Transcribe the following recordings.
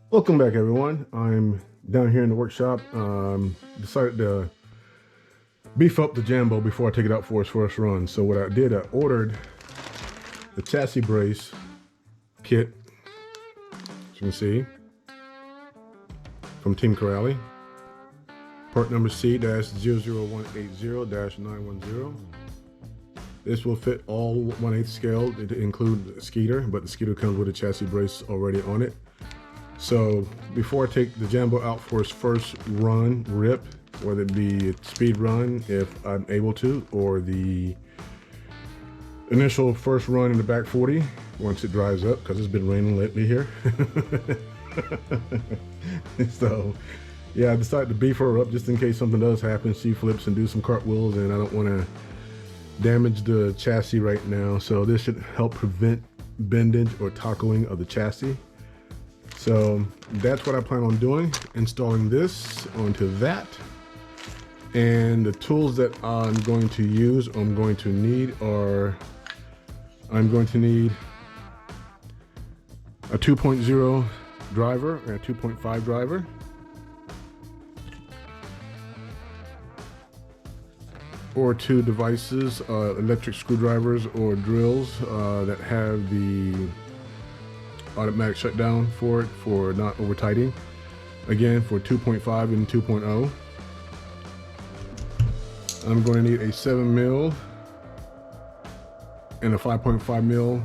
Welcome back, everyone. I'm down here in the workshop. Decided to beef up the Jambo before I take it out for its first run. So what I did, I ordered the chassis brace kit, as you can see, from Team Corally. Part number C-00180-910. This will fit all 1/8 scale to include the Skeeter, but the Skeeter comes with a chassis brace already on it. So before I take the Jambo out for its first run, rip, whether it be a speed run if I'm able to, or the initial first run in the back 40 once it dries up, because it's been raining lately here. So yeah, I decided to beef her up just in case something does happen. She flips and do some cartwheels, and I don't want to damage the chassis right now. So this should help prevent bendage or tacoing of the chassis. So that's what I plan on doing, installing this onto that. And the tools that I'm going to use, I'm going to need a 2.0 driver and a 2.5 driver. Or two devices, electric screwdrivers or drills that have the automatic shutdown for it, for not over tightening. Again, for 2.5 and 2.0. I'm going to need a 7mm and a 5.5mm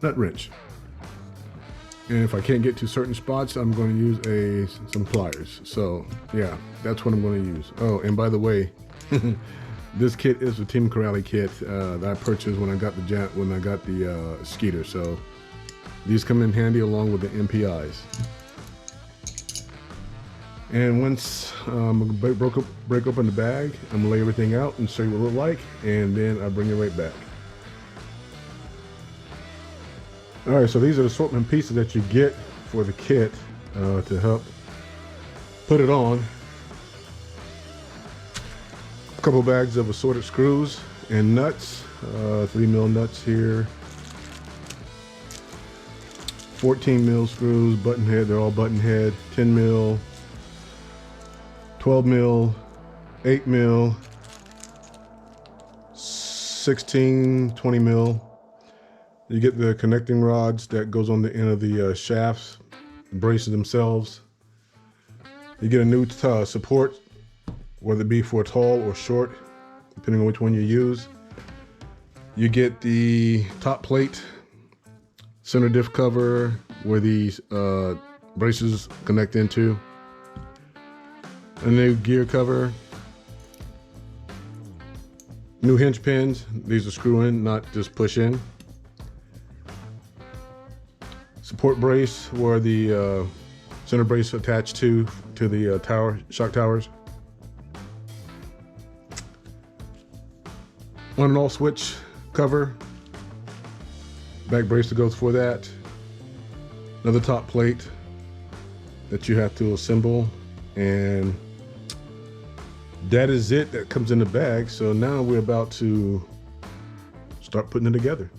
nut wrench. And if I can't get to certain spots, I'm going to use some pliers. So yeah, that's what I'm going to use. Oh, and by the way, this kit is a Team Corally kit that I purchased when I got the Skeeter. So these come in handy along with the MPIs. And once break open the bag, I'm gonna lay everything out and show you what it looks like, and then I'll bring it right back. All right, so these are the assortment pieces that you get for the kit to help put it on. A couple bags of assorted screws and nuts, 3mm nuts here, 14mm screws, button head, they're all button head, 10mm, 12mm, 8mm, 16, 20mm. You get the connecting rods that goes on the end of the shafts, the braces themselves. You get a new support, whether it be for tall or short, depending on which one you use. You get the top plate, center diff cover where these braces connect into, a new gear cover, new hinge pins. These are screw in, not just push in. Support brace where the center brace attached to the shock towers. On and off switch cover, back brace that goes for that. Another top plate that you have to assemble, and that is it that comes in the bag. So now we're about to start putting it together.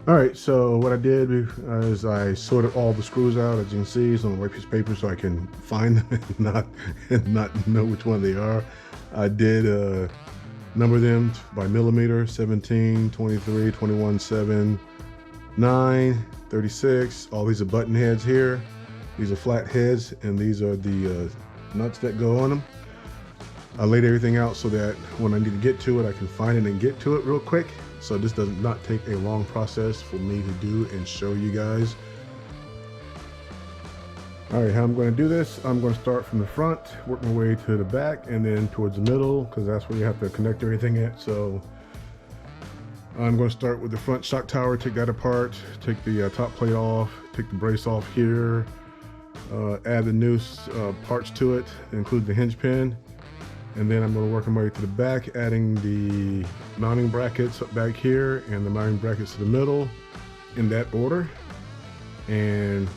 All right, so what I did is I sorted all the screws out, as you can see. It's on a white piece of paper so I can find them and not know which one they are. I did number them by millimeter: 17, 23, 21, 7, 9, 36. All these are button heads here. These are flat heads, and these are the nuts that go on them. I laid everything out so that when I need to get to it, I can find it and get to it real quick. So this does not take a long process for me to do and show you guys. All right, how I'm going to do this, I'm going to start from the front, work my way to the back, and then towards the middle, because that's where you have to connect everything at. So I'm going to start with the front shock tower, take that apart, take the top plate off, take the brace off here, add the new parts to it, include the hinge pin, and then I'm going to work my way to the back, adding the mounting brackets back here and the mounting brackets to the middle in that order. And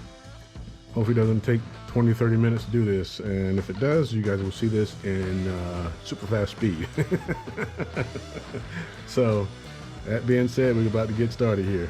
hopefully it doesn't take 20-30 minutes to do this, and if it does, you guys will see this in super fast speed. So that being said, we're about to get started here.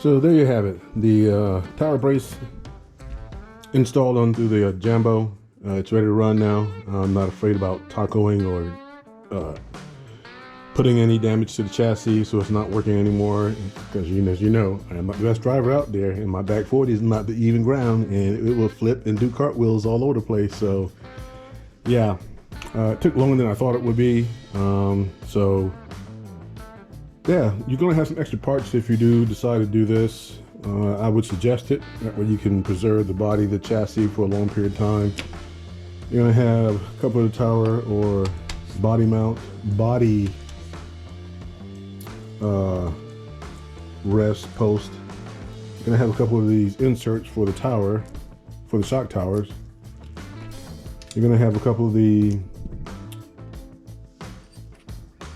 So there you have it. The tower brace installed onto the Jambo. It's ready to run now. I'm not afraid about tacoing or putting any damage to the chassis, so it's not working anymore. Because as you know, I'm not the best driver out there, and my back 40 is not the even ground, and it will flip and do cartwheels all over the place. So yeah, it took longer than I thought it would be. So yeah, you're gonna have some extra parts if you do decide to do this. I would suggest it. That way you can preserve the body, the chassis for a long period of time. You're gonna have a couple of the tower or body rest post. You're gonna have a couple of these inserts for the tower, for the shock towers. You're gonna have a couple of the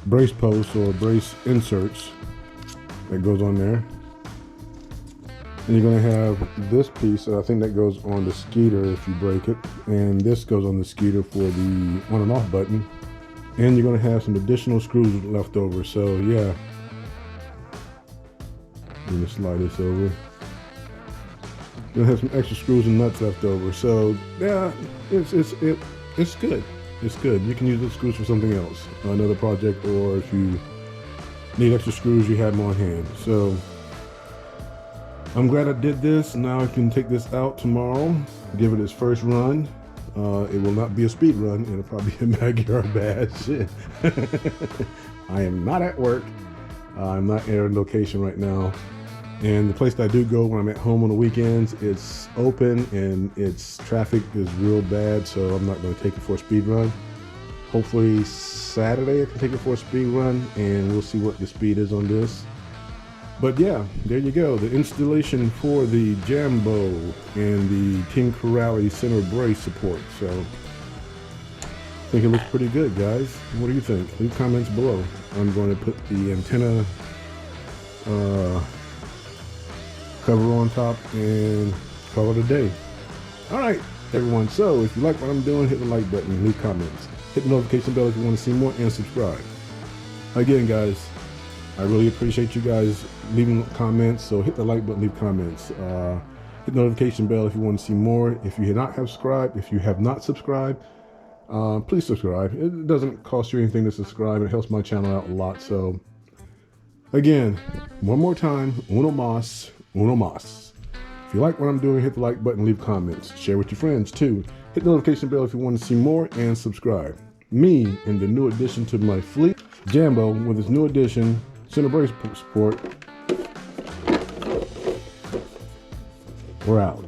brace posts or brace inserts that goes on there. And you're gonna have this piece, I think that goes on the skeeter if you break it, and this goes on the skeeter for the on and off button. And you're gonna have some additional screws left over. So yeah, let me slide this over. You're gonna have some extra screws and nuts left over. So yeah, it's good. It's good. You can use those screws for something else, another project, or if you need extra screws, you have them on hand. So I'm glad I did this. Now I can take this out tomorrow, give it its first run. It will not be a speed run. It'll probably be a backyard bash. I am not at work. I'm not in a location right now. And the place that I do go when I'm at home on the weekends, it's open and its traffic is real bad, so I'm not going to take it for a speed run. Hopefully Saturday I can take it for a speed run, and we'll see what the speed is on this. But yeah, there you go. The installation for the Jambo and the Team Corally center brace support. So I think it looks pretty good, guys. What do you think? Leave comments below. I'm going to put the antenna cover on top and call it a day. All right, everyone. So if you like what I'm doing, hit the like button, leave comments, hit the notification bell if you want to see more, and subscribe. Again, guys, I really appreciate you guys leaving comments. So hit the like button, leave comments, hit the notification bell if you want to see more. If you have not subscribed, please subscribe. It doesn't cost you anything to subscribe. It helps my channel out a lot. So again, one more time, uno mas. If you like what I'm doing, hit the like button, leave comments, share with your friends too. Hit the notification bell if you want to see more, and subscribe. Me and the new addition to my fleet, Jambo, with its new addition, center brace support. We're out.